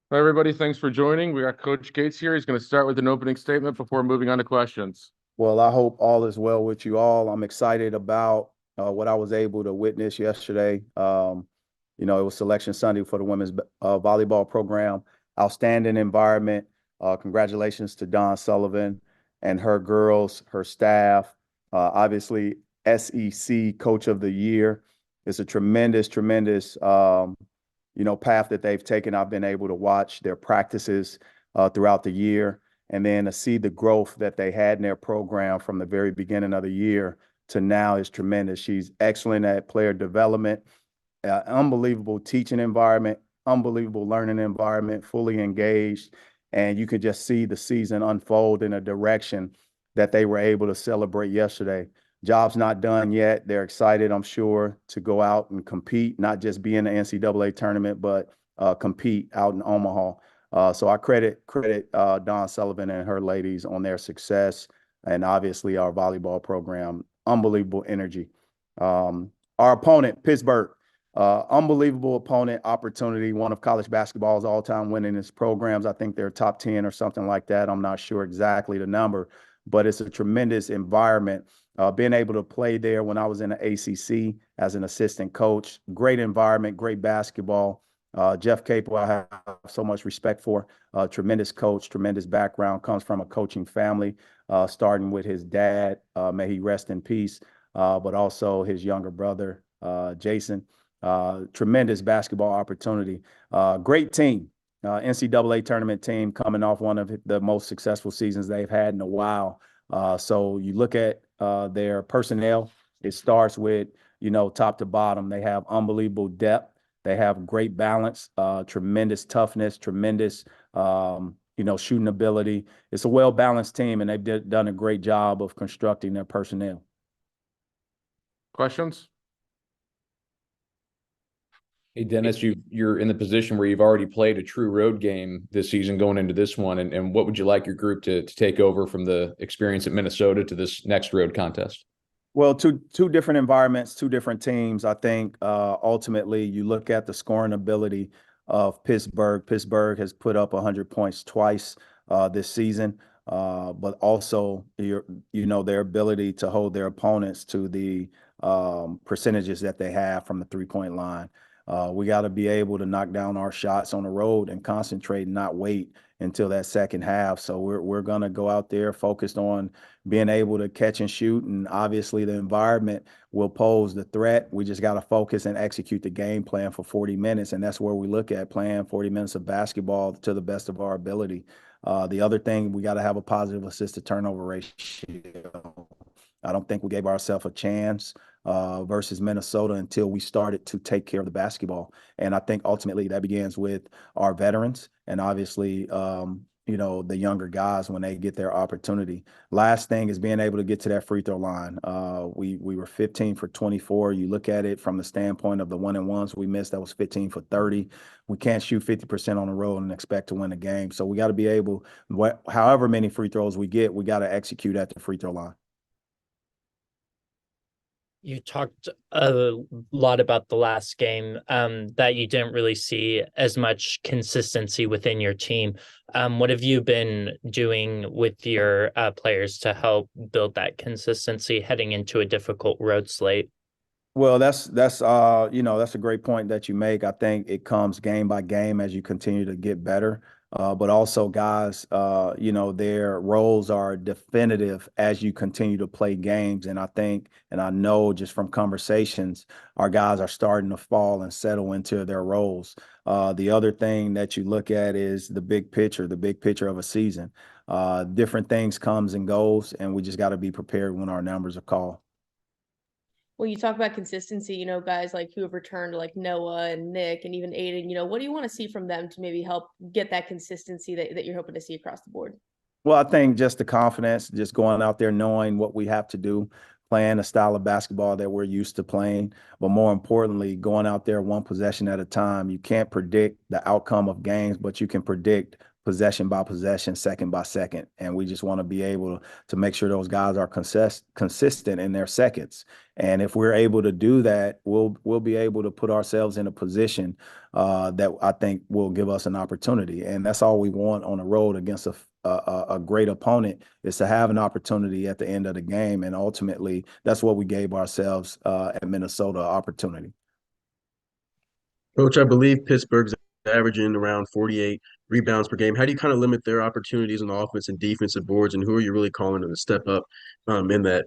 Hi, everybody. Thanks for joining. We got Coach Gates here. He's going to start with an opening statement before moving on to questions. Well, I hope all is well with you all. I'm excited about what I was able to witness yesterday. It was Selection Sunday for the women's volleyball program. Outstanding environment. Congratulations to Dawn Sullivan and her girls, her staff. Obviously, SEC Coach of the Year. It's a tremendous, path that they've taken. I've been able to watch their practices throughout the year and then to see the growth that they had in their program from the very beginning of the year to now is tremendous. She's excellent at player development, unbelievable teaching environment, unbelievable learning environment, fully engaged. And you could just see the season unfold in a direction that they were able to celebrate yesterday. Job's not done yet. They're excited, I'm sure, to go out and compete, not just be in the NCAA tournament, but compete out in Omaha. So I credit Dawn Sullivan and her ladies on their success, and obviously our volleyball program, unbelievable energy. Our opponent, Pittsburgh, unbelievable opponent, opportunity, one of college basketball's all-time winningest programs. I think they're top 10 or something like that. I'm not sure exactly the number, but it's a tremendous environment. Being able to play there when I was in the ACC as an assistant coach, great environment, great basketball. Jeff Capel, I have so much respect for. Tremendous coach, tremendous background, comes from a coaching family, starting with his dad, may he rest in peace, but also his younger brother, Jason. Tremendous basketball opportunity. Great team, NCAA tournament team coming off one of the most successful seasons they've had in a while. So you look at their personnel, it starts with, top to bottom. They have unbelievable depth. They have great balance, tremendous toughness, tremendous, shooting ability. It's a well-balanced team, and they've done a great job of constructing their personnel. Questions? Hey, Dennis, you're in the position where you've already played a true road game this season going into this one. And what would you like your group to take over from the experience at Minnesota to this next road contest? Well, two different environments, two different teams. I think ultimately you look at the scoring ability of Pittsburgh. Pittsburgh has put up 100 points twice this season, but also their ability to hold their opponents to the percentages that they have from the three-point line. We got to be able to knock down our shots on the road and concentrate and not wait until that second half. So we're going to go out there focused on being able to catch and shoot. And obviously the environment will pose the threat. We just got to focus and execute the game plan for 40 minutes. And that's where we look at playing 40 minutes of basketball to the best of our ability. The other thing, we got to have a positive assist to turnover ratio. I don't think we gave ourselves a chance versus Minnesota until we started to take care of the basketball. And I think ultimately that begins with our veterans and obviously, the younger guys when they get their opportunity. Last thing is being able to get to that free throw line. We were 15 for 24. You look at it from the standpoint of the 1-and-1s we missed, that was 15 for 30. We can't shoot 50% on the road and expect to win the game. So we got to be able, however many free throws we get, we got to execute at the free throw line. You talked a lot about the last game, that you didn't really see as much consistency within your team. What have you been doing with your players to help build that consistency heading into a difficult road slate? Well, that's a great point that you make. I think it comes game by game as you continue to get better. But also, guys, their roles are definitive as you continue to play games. And I think, and I know just from conversations, our guys are starting to fall and settle into their roles. The other thing that you look at is the big picture of a season. Different things comes and goes, and we just got to be prepared when our numbers are called. When you talk about consistency, guys like who have returned, like Noah and Nick and even Aiden, what do you want to see from them to maybe help get that consistency that you're hoping to see across the board? Well, I think just the confidence, just going out there knowing what we have to do, playing a style of basketball that we're used to playing, but more importantly, going out there one possession at a time. You can't predict the outcome of games, but you can predict possession by possession, second by second. And we just want to be able to make sure those guys are consistent in their seconds. And if we're able to do that, we'll be able to put ourselves in a position that I think will give us an opportunity. And that's all we want on the road against a great opponent, is to have an opportunity at the end of the game. And ultimately, that's what we gave ourselves at Minnesota, opportunity. Coach, I believe Pittsburgh's averaging around 48 rebounds per game. How do you kind of limit their opportunities on the offense and defensive boards, and who are you really calling to step up in that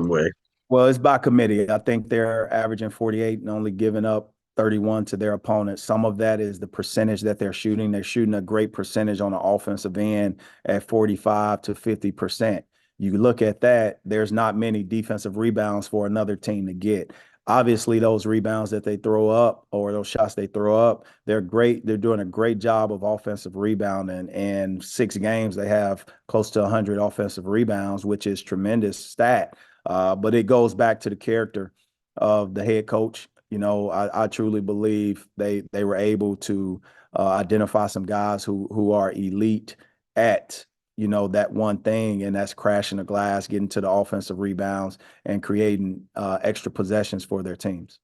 way? Well, it's by committee. I think they're averaging 48 and only giving up 31 to their opponents. Some of that is the percentage that they're shooting. They're shooting a great percentage on the offensive end at 45 to 50%. You look at that, there's not many defensive rebounds for another team to get. Obviously, those rebounds that they throw up, or those shots they throw up, they're great. They're doing a great job of offensive rebounding. And 6 games, they have close to 100 offensive rebounds, which is tremendous stat. But it goes back to the character of the head coach. You know, I truly believe they were able to identify some guys who are elite at, you know, that one thing, and that's crashing the glass, getting to the offensive rebounds, and creating extra possessions for their teams.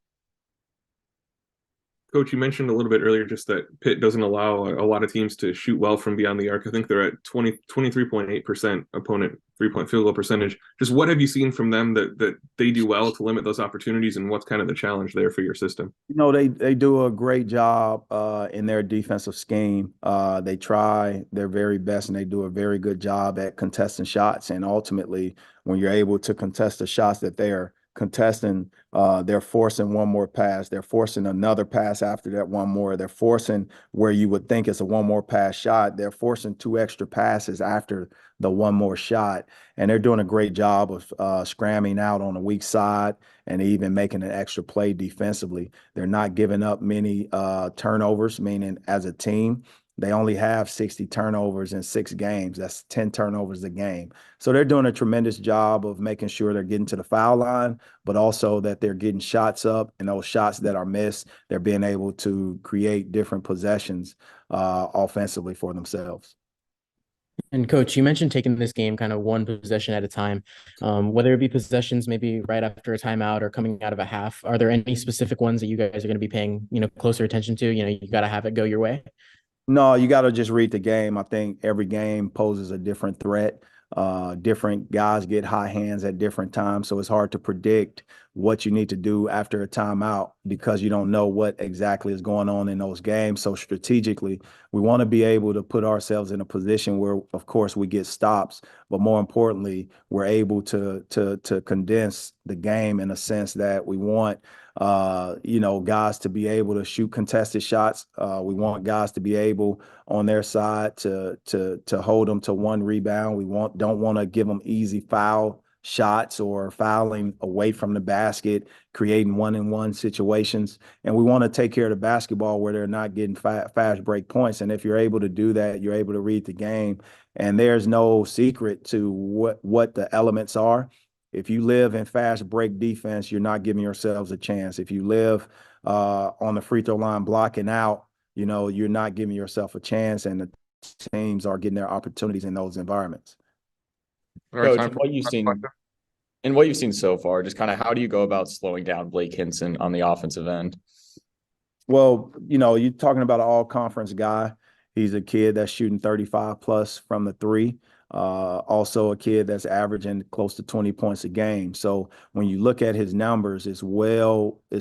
Coach, you mentioned a little bit earlier just that Pitt doesn't allow a lot of teams to shoot well from beyond the arc. I think they're at 23.8% opponent three-point field goal percentage. Just what have you seen from them that they do well to limit those opportunities, and what's kind of the challenge there for your system? You know, they do a great job in their defensive scheme. They try their very best, and they do a very good job at contesting shots. And ultimately, when you're able to contest the shots that they're contesting, they're forcing one more pass. They're forcing another pass after that one more. They're forcing where you would think it's a one more pass shot. They're forcing 2 extra passes after the one more shot. And they're doing a great job of scramming out on the weak side and even making an extra play defensively. They're not giving up many turnovers, meaning as a team, they only have 60 turnovers in 6 games. That's 10 turnovers a game. So they're doing a tremendous job of making sure they're getting to the foul line, but also that they're getting shots up, and those shots that are missed, they're being able to create different possessions offensively for themselves. And Coach, you mentioned taking this game kind of one possession at a time, whether it be possessions maybe right after a timeout or coming out of a half. Are there any specific ones that you guys are going to be paying, closer attention to? You got to have it go your way. No, you got to just read the game. I think every game poses a different threat. Different guys get high hands at different times, so it's hard to predict what you need to do after a timeout because you don't know what exactly is going on in those games. So strategically, we want to be able to put ourselves in a position where, of course, we get stops, but more importantly, we're able to condense the game in a sense that we want guys to be able to shoot contested shots. We want guys to be able on their side to hold them to 1 rebound. We don't want to give them easy foul shots or fouling away from the basket, creating 1-on-1 situations. And we want to take care of the basketball where they're not getting fast break points. And if you're able to do that, you're able to read the game. And there's no secret to what the elements are. If you live in fast break defense, you're not giving yourselves a chance. If you live on the free throw line blocking out, you're not giving yourself a chance, and the teams are getting their opportunities in those environments. Coach, and what you've seen so far, just kind of how do you go about slowing down Blake Hinson on the offensive end? Well, you're talking about an all-conference guy. He's a kid that's shooting 35 plus from the 3. Also a kid that's averaging close to 20 points a game. So when you look at his numbers, it's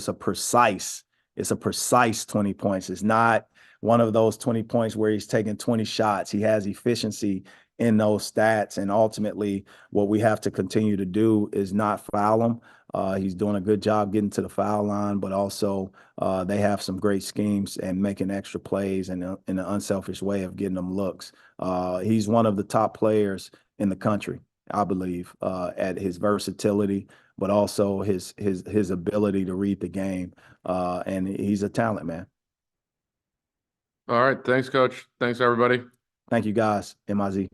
a precise 20 points. It's not one of those 20 points where he's taking 20 shots. He has efficiency in those stats. And ultimately, what we have to continue to do is not foul him. He's doing a good job getting to the foul line, but also they have some great schemes and making extra plays in an unselfish way of getting them looks. He's one of the top players in the country, I believe, at his versatility, but also his ability to read the game. And he's a talent, man. All right. Thanks, Coach. Thanks, everybody. Thank you, guys. MIZ.